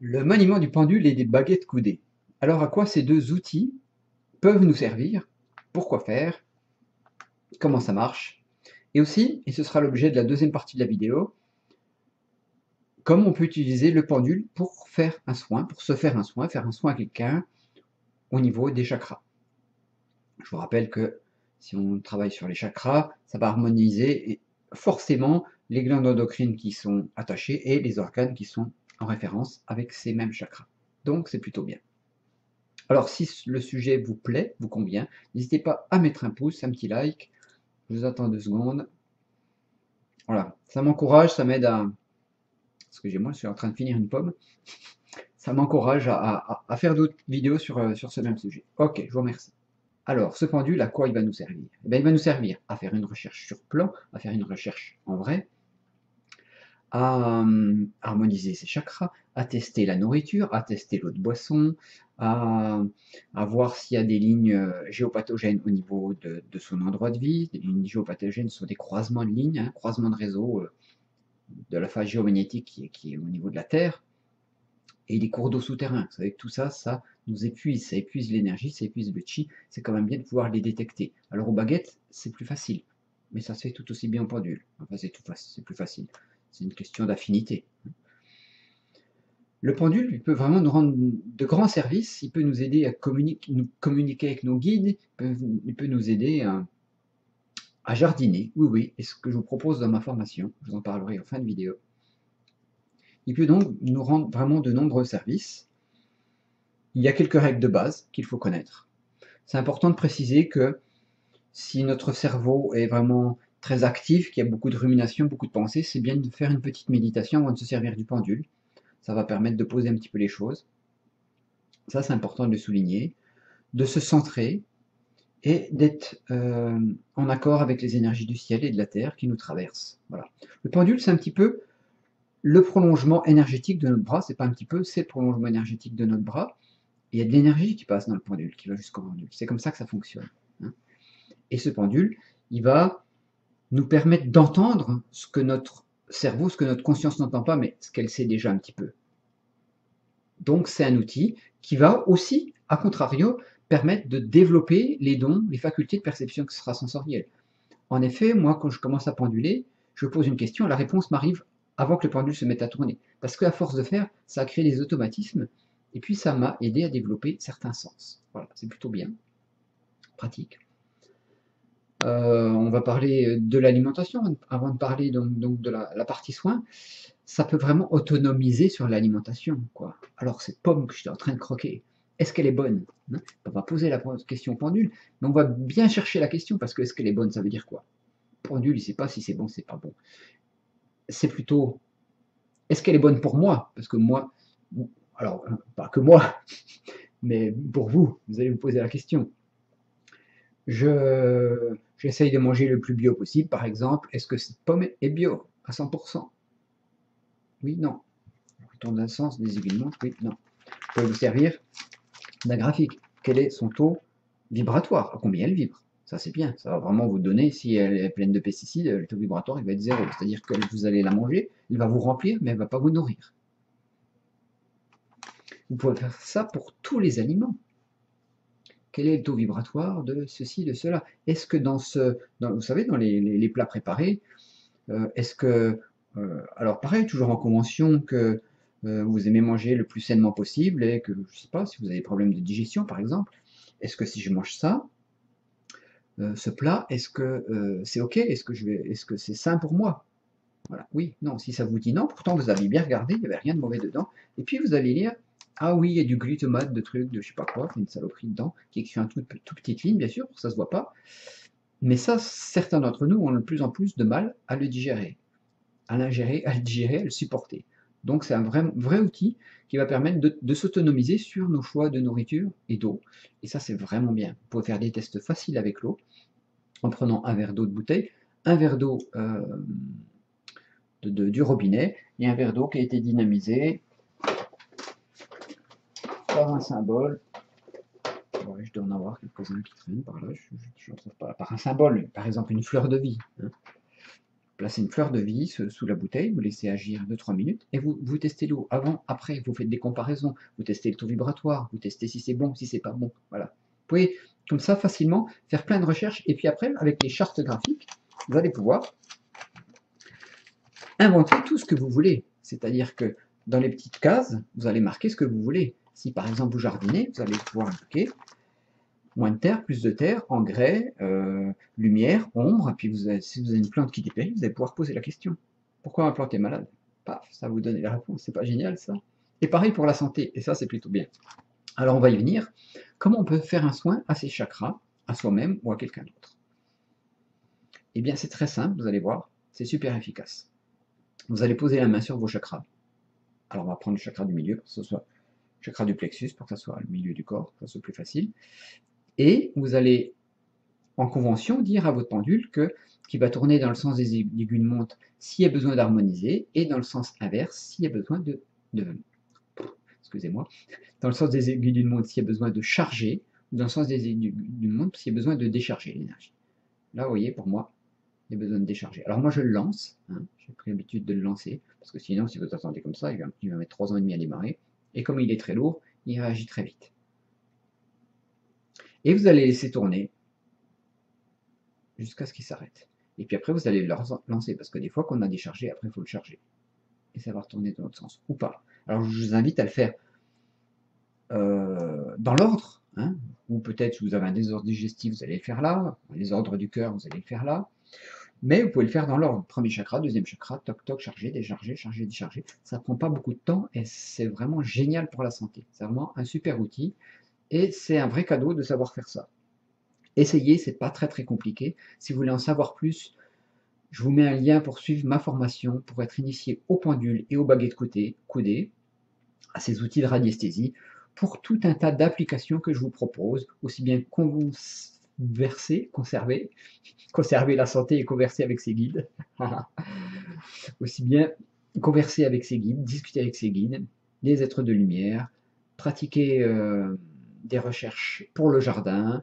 Le maniement du pendule et des baguettes coudées. Alors à quoi ces deux outils peuvent nous servir? Pourquoi faire? Comment ça marche? Et aussi, et ce sera l'objet de la deuxième partie de la vidéo, comment on peut utiliser le pendule pour faire un soin, pour se faire un soin à quelqu'un au niveau des chakras. Je vous rappelle que si on travaille sur les chakras, ça va harmoniser forcément les glandes endocrines qui sont attachées et les organes qui sont en référence avec ces mêmes chakras. Donc c'est plutôt bien. Alors si le sujet vous plaît, vous convient, n'hésitez pas à mettre un pouce, un petit like. Je vous attends 2 secondes. Voilà, ça m'encourage, ça m'aide à... Excusez-moi, je suis en train de finir une pomme. Ça m'encourage à faire d'autres vidéos sur ce même sujet. Ok, je vous remercie. Alors, ce pendule, à quoi il va nous servir? Eh bien, il va nous servir à faire une recherche sur plan, à faire une recherche en vrai, à harmoniser ses chakras, à tester la nourriture, à tester l'eau de boisson, à, à voir s'il y a des lignes géopathogènes au niveau de son endroit de vie. Les lignes géopathogènes sont des croisements de lignes, hein, croisements de réseaux de la phase géomagnétique qui est au niveau de la Terre, et les cours d'eau souterrains. Vous savez que tout ça, ça nous épuise, ça épuise l'énergie, ça épuise le chi, c'est quand même bien de pouvoir les détecter. Alors aux baguettes, c'est plus facile, mais ça se fait tout aussi bien au pendule. Enfin, c'est plus facile. C'est une question d'affinité. Le pendule, il peut vraiment nous rendre de grands services. Il peut nous aider à communiquer avec nos guides. Il peut nous aider à jardiner. Oui, oui. Et ce que je vous propose dans ma formation, je vous en parlerai en fin de vidéo. Il peut donc nous rendre vraiment de nombreux services. Il y a quelques règles de base qu'il faut connaître. C'est important de préciser que si notre cerveau est vraiment très actif, qu'il y a beaucoup de rumination, beaucoup de pensées, c'est bien de faire une petite méditation avant de se servir du pendule. Ça va permettre de poser un petit peu les choses. Ça, c'est important de le souligner. De se centrer et d'être en accord avec les énergies du ciel et de la terre qui nous traversent. Voilà. Le pendule, c'est un petit peu le prolongement énergétique de notre bras. C'est pas un petit peu, c'est le prolongement énergétique de notre bras. Il y a de l'énergie qui passe dans le pendule, qui va jusqu'au pendule. C'est comme ça que ça fonctionne. Hein. Et ce pendule, il va nous permettre d'entendre ce que notre cerveau, ce que notre conscience n'entend pas, mais ce qu'elle sait déjà un petit peu. Donc c'est un outil qui va aussi, à contrario, permettre de développer les dons, les facultés de perception extrasensorielle. En effet, moi, quand je commence à penduler, je pose une question, la réponse m'arrive avant que le pendule se mette à tourner. Parce qu'à force de faire, ça a créé des automatismes, et puis ça m'a aidé à développer certains sens. Voilà, c'est plutôt bien, pratique. On va parler de l'alimentation avant de parler donc de la partie soins. Ça peut vraiment autonomiser sur l'alimentation, quoi. Alors cette pomme que j'étais en train de croquer, est-ce qu'elle est bonne? Hein, on va poser la question pendule, mais on va bien chercher la question parce que est-ce qu'elle est bonne, ça veut dire quoi? Pendule, il ne sait pas si c'est bon, c'est pas bon. C'est plutôt, est-ce qu'elle est bonne pour moi? Parce que moi, alors pas que moi, mais pour vous, vous allez vous poser la question. J'essaye de manger le plus bio possible, par exemple. Est-ce que cette pomme est bio à 100%? Oui, non. Retour d'un sens, des aiguillements, oui, non. Vous pouvez vous servir d'un graphique. Quel est son taux vibratoire? À combien elle vibre? Ça, c'est bien. Ça va vraiment vous donner, si elle est pleine de pesticides, le taux vibratoire, il va être zéro. C'est-à-dire que vous allez la manger, il va vous remplir, mais elle ne va pas vous nourrir. Vous pouvez faire ça pour tous les aliments. Quel est le taux vibratoire de ceci, de cela? Est-ce que vous savez, dans les plats préparés, est-ce que, alors pareil, toujours en convention que vous aimez manger le plus sainement possible et que, je ne sais pas, si vous avez des problèmes de digestion par exemple, est-ce que si je mange ça, ce plat, est-ce que c'est ok? Est-ce que c'est sain pour moi? Voilà. Oui, non, si ça vous dit non, pourtant vous avez bien regardé, il n'y avait rien de mauvais dedans. Et puis vous allez lire, ah oui, il y a du glutamate, de trucs, de je sais pas quoi, une saloperie dedans, qui est écrit en toute petite ligne, bien sûr, ça se voit pas. Mais ça, certains d'entre nous ont de plus en plus de mal à le digérer, à l'ingérer, à le digérer, à le supporter. Donc c'est un vrai outil qui va permettre de s'autonomiser sur nos choix de nourriture et d'eau. Et ça, c'est vraiment bien. Vous pouvez faire des tests faciles avec l'eau, en prenant un verre d'eau de bouteille, un verre d'eau du robinet, et un verre d'eau qui a été dynamisé par un symbole. Ouais, je dois en avoir quelques-uns qui traînent par là, je ne trouve pas. Par un symbole, par exemple une fleur de vie. Hein. placez une fleur de vie sous la bouteille, vous laissez agir 2-3 minutes, et vous testez l'eau avant, après, vous faites des comparaisons, vous testez le taux vibratoire, vous testez si c'est bon, si c'est pas bon, voilà. Vous pouvez, comme ça, facilement, faire plein de recherches, et puis après, avec les chartes graphiques, vous allez pouvoir inventer tout ce que vous voulez. C'est-à-dire que dans les petites cases, vous allez marquer ce que vous voulez. Si par exemple vous jardinez, vous allez pouvoir indiquer moins de terre, plus de terre, engrais, lumière, ombre, et puis si vous avez une plante qui dépérit, vous allez pouvoir poser la question. Pourquoi ma plante est malade? Paf, ça va vous donner la réponse, c'est pas génial ça? Et pareil pour la santé, et ça c'est plutôt bien. Alors on va y venir. Comment on peut faire un soin à ses chakras, à soi-même ou à quelqu'un d'autre? Eh bien c'est très simple, vous allez voir, c'est super efficace. Vous allez poser la main sur vos chakras. Alors on va prendre le chakra du milieu, pour que ce soit le chakra du plexus, pour que ce soit le milieu du corps, pour que ce soit plus facile. Et vous allez, en convention, dire à votre pendule qu'il va tourner dans le sens des aiguilles de montre s'il y a besoin d'harmoniser, et dans le sens inverse s'il y a besoin excusez-moi, dans le sens des aiguilles d'une montre s'il y a besoin de charger, ou dans le sens des aiguilles d'une montre s'il y a besoin de décharger l'énergie. Là, vous voyez, pour moi, il y a besoin de décharger. Alors moi, je le lance, hein, j'ai pris l'habitude de le lancer, parce que sinon, si vous attendez comme ça, il va mettre 3 ans et demi à démarrer, et comme il est très lourd, il réagit très vite. Et vous allez laisser tourner jusqu'à ce qu'il s'arrête. Et puis après, vous allez le lancer, parce que des fois qu'on a déchargé, après, il faut le charger. Et ça va retourner dans l'autre sens, ou pas. Alors, je vous invite à le faire dans l'ordre, hein, ou peut-être si vous avez un désordre digestif, vous allez le faire là, un désordre du cœur, vous allez le faire là, mais vous pouvez le faire dans l'ordre. Premier chakra, deuxième chakra, toc toc, charger, décharger, charger, décharger. Ça prend pas beaucoup de temps et c'est vraiment génial pour la santé. C'est vraiment un super outil et c'est un vrai cadeau de savoir faire ça. Essayez, c'est pas très très compliqué. Si vous voulez en savoir plus, je vous mets un lien pour suivre ma formation, pour être initié aux pendules et aux baguettes coudées, à ces outils de radiesthésie, pour tout un tas d'applications que je vous propose, aussi bien conserver la santé et converser avec ses guides, aussi bien converser avec ses guides, discuter avec ses guides, des êtres de lumière, pratiquer des recherches pour le jardin,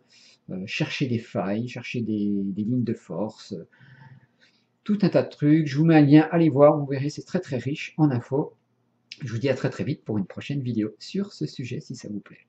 chercher des failles, chercher des lignes de force, tout un tas de trucs. Je vous mets un lien, allez voir, vous verrez, c'est très très riche en infos. Je vous dis à très très vite pour une prochaine vidéo sur ce sujet si ça vous plaît.